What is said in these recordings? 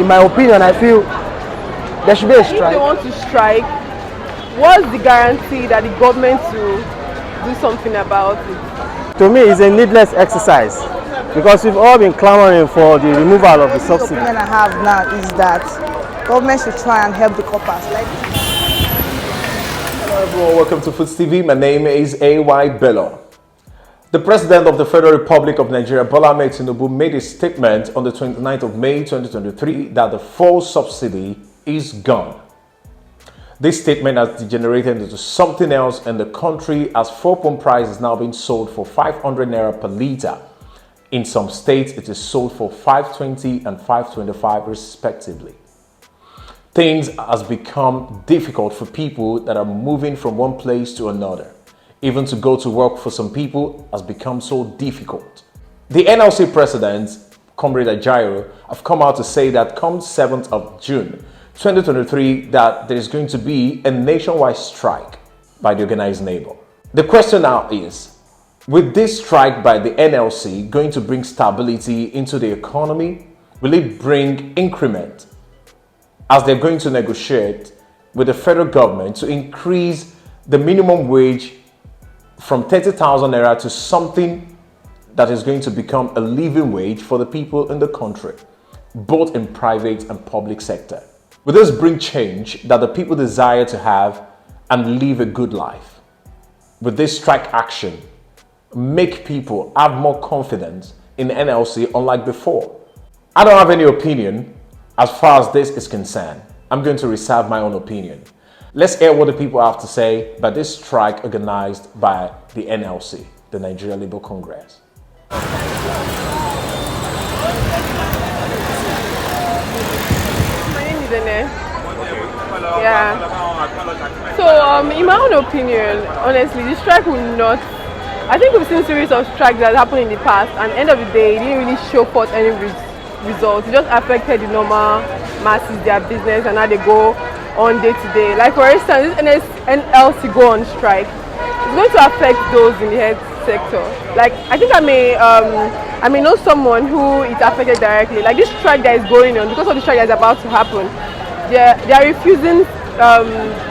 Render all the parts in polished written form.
in my opinion, I feel there should be a strike. If they want to strike, what's the guarantee that the government will do something about it? To me, it's a needless exercise because we've all been clamoring for the removal of the subsidy. The opinion I have now is that government should try and help the coppers. Hello everyone, welcome to Foods TV. My name is A.Y. Bello. The President of the Federal Republic of Nigeria, Bola Ahmed Tinubu, made a statement on the 29th of May 2023 that the fuel subsidy is gone. This statement has degenerated into something else in the country as fuel pump price is now being sold for 500 naira per litre. In some states, it is sold for 520 and 525 respectively. Things has become difficult for people that are moving from one place to another. Even to go to work for some people has become so difficult. The NLC president, Comrade Ajaero, have come out to say that come 7th of June 2023 that there is going to be a nationwide strike by the organized labor. The question now is, with this strike by the NLC going to bring stability into the economy? Will it bring increment as they're going to negotiate with the federal government to increase the minimum wage from 30,000 naira to something that is going to become a living wage for the people in the country, both in private and public sector? Will this bring change that the people desire to have and live a good life? Will this strike action make people have more confidence in NLC unlike before? I don't have any opinion as far as this is concerned. I'm going to reserve my own opinion. Let's hear what the people have to say about this strike organized by the NLC, the Nigeria Labour Congress. My name is Ene. Yeah. So, in my own opinion, honestly, the strike will not. I think we've seen series of strikes that happened in the past, and at the end of the day, it didn't really show forth any results. It just affected the normal masses, their business, and how they go on day to day. Like for instance, this NLC go on strike, it's going to affect those in the health sector. Like I think I may know someone who is affected directly. Like this strike that is going on, because of the strike that is about to happen, they are refusing.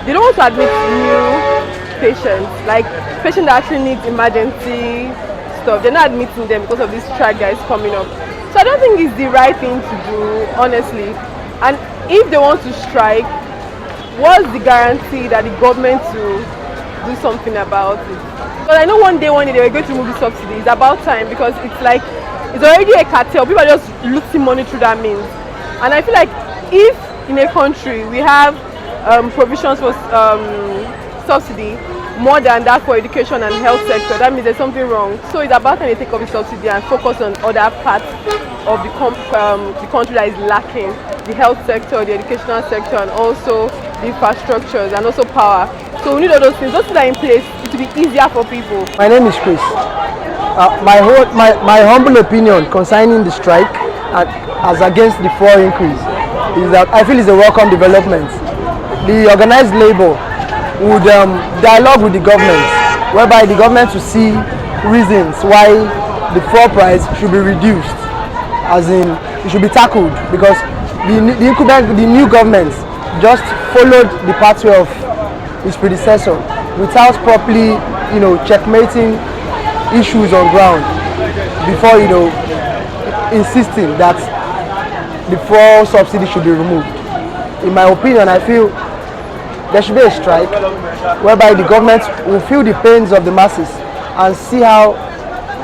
They don't want to admit new patients, like patients that actually need emergency stuff. They're not admitting them because of this strike that is coming up. So I don't think it's the right thing to do, honestly. And if they want to strike, what's the guarantee that the government will do something about it? Because I know one day they were going to remove the subsidy. It's about time, because it's like it's already a cartel. People are just losing money through that means. And I feel like if in a country we have provisions for subsidy more than that for education and health sector, that means there's something wrong. So it's about time they take off the subsidy and focus on other parts of the country that is lacking: the health sector, the educational sector, and also the infrastructures and also power. So we need all those things. Those things are in place. It will be easier for people. My name is Chris. My humble opinion concerning the strike as against the fuel increase is that I feel it's a welcome development. The organized labor would dialogue with the government, whereby the government will see reasons why the fuel price should be reduced, as in it should be tackled, because the new government just followed the pathway of his predecessor without properly, checkmating issues on ground before, insisting that the fuel subsidy should be removed. In my opinion, I feel there should be a strike whereby the government will feel the pains of the masses and see how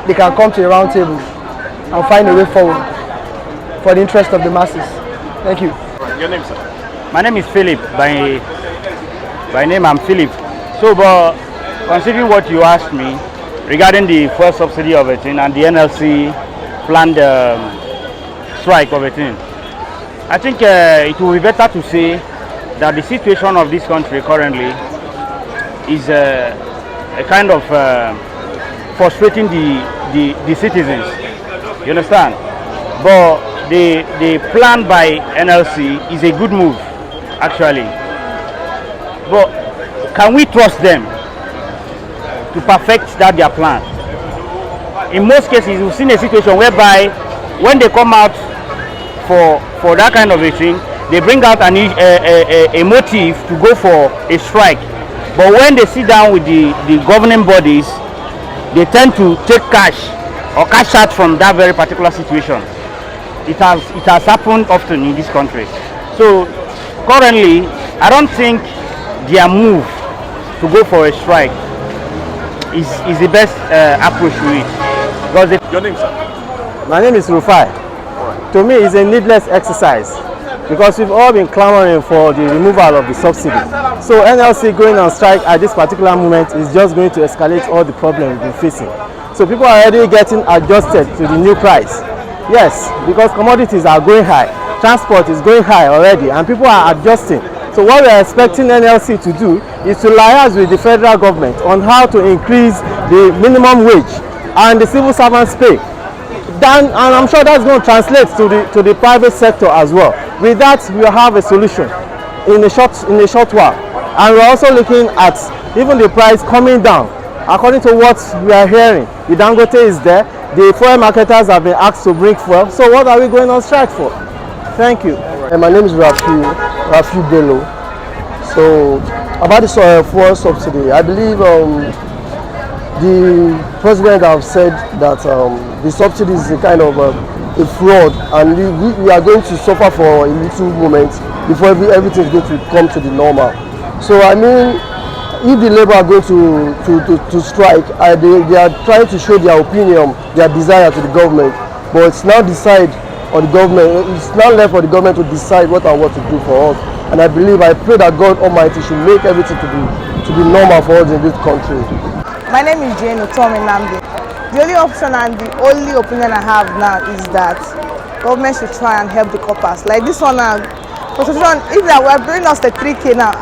they can come to a round table and find a way forward for the interest of the masses. Thank you. Your name, sir? My name is Philip. By name, I'm Philip. So, but considering what you asked me regarding the fuel subsidy of it and the NLC planned strike of it, I think it will be better to say that the situation of this country currently is a kind of frustrating the citizens. You understand? But the plan by NLC is a good move, actually. But can we trust them to perfect their plan? In most cases, we've seen a situation whereby when they come out for that kind of a thing, they bring out a motive to go for a strike. But when they sit down with the governing bodies, they tend to take cash or cash out from that very particular situation. It has happened often in this country. So currently, I don't think their move to go for a strike is the best approach to it. Because Your name, sir? My name is Rufai. To me, it's a needless exercise because we've all been clamoring for the removal of the subsidy. So NLC going on strike at this particular moment is just going to escalate all the problems we've been facing. So people are already getting adjusted to the new price. Yes, because commodities are going high, transport is going high already, and people are adjusting. So what we are expecting NLC to do is to liaise with the federal government on how to increase the minimum wage and the civil servants pay. And I'm sure that's going to translate to the private sector as well. With that, we'll have a solution in a short while. And we're also looking at even the price coming down. According to what we are hearing, the Dangote is there. The foreign marketers have been asked to bring fuel. So what are we going on strike for? Thank you. My name is Rafi Bello. So about the fuel subsidy, I believe the president have said that the subsidy is a kind of a fraud, and we are going to suffer for a little moment before everything is going to come to the normal. So I mean, if the labor are going to strike, they are trying to show their opinion, their desire to the government, but it's now it's now left for the government to decide what and what to do for us. And I pray that God Almighty should make everything to be normal for us in this country. My name is Jane Otomi Namdi. The only option and the only opinion I have now is that government should try and help the coppers. Like this one now, prostitution, if they were bringing us the 3K now,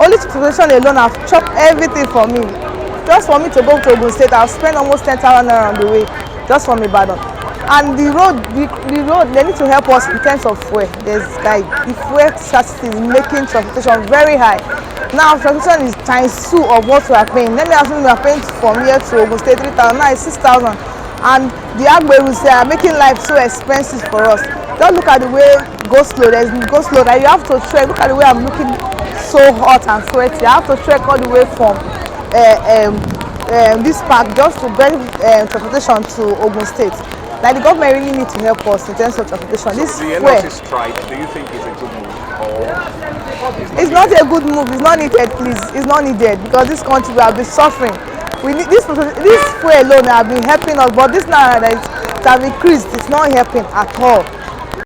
only prostitution alone have chopped everything for me. Just for me to go to Ogun State, I've spent almost 10,000 naira on the way, just from Ibadan. And the road, they need to help us in terms of fuel. There's like the fuel scarcity is making transportation very high. Now transportation is ×2 of what we are paying. Let me assume we are paying from here to Ogun State 3,000, now it's 6,000. And the Agberu are making life so expensive for us. Don't look at the way go slow. There's go slow that you have to trek. Look at the way I'm looking so hot and sweaty. I have to trek all the way from this park just to get transportation to Ogun State. Like the government really need to help us in terms of transportation. This the NLC strike, do you think is a good move? It's not a good move. It's not needed, please. It's not needed because this country will be suffering. We need this fuel alone have been helping us, but this now that it has increased, it's not helping at all.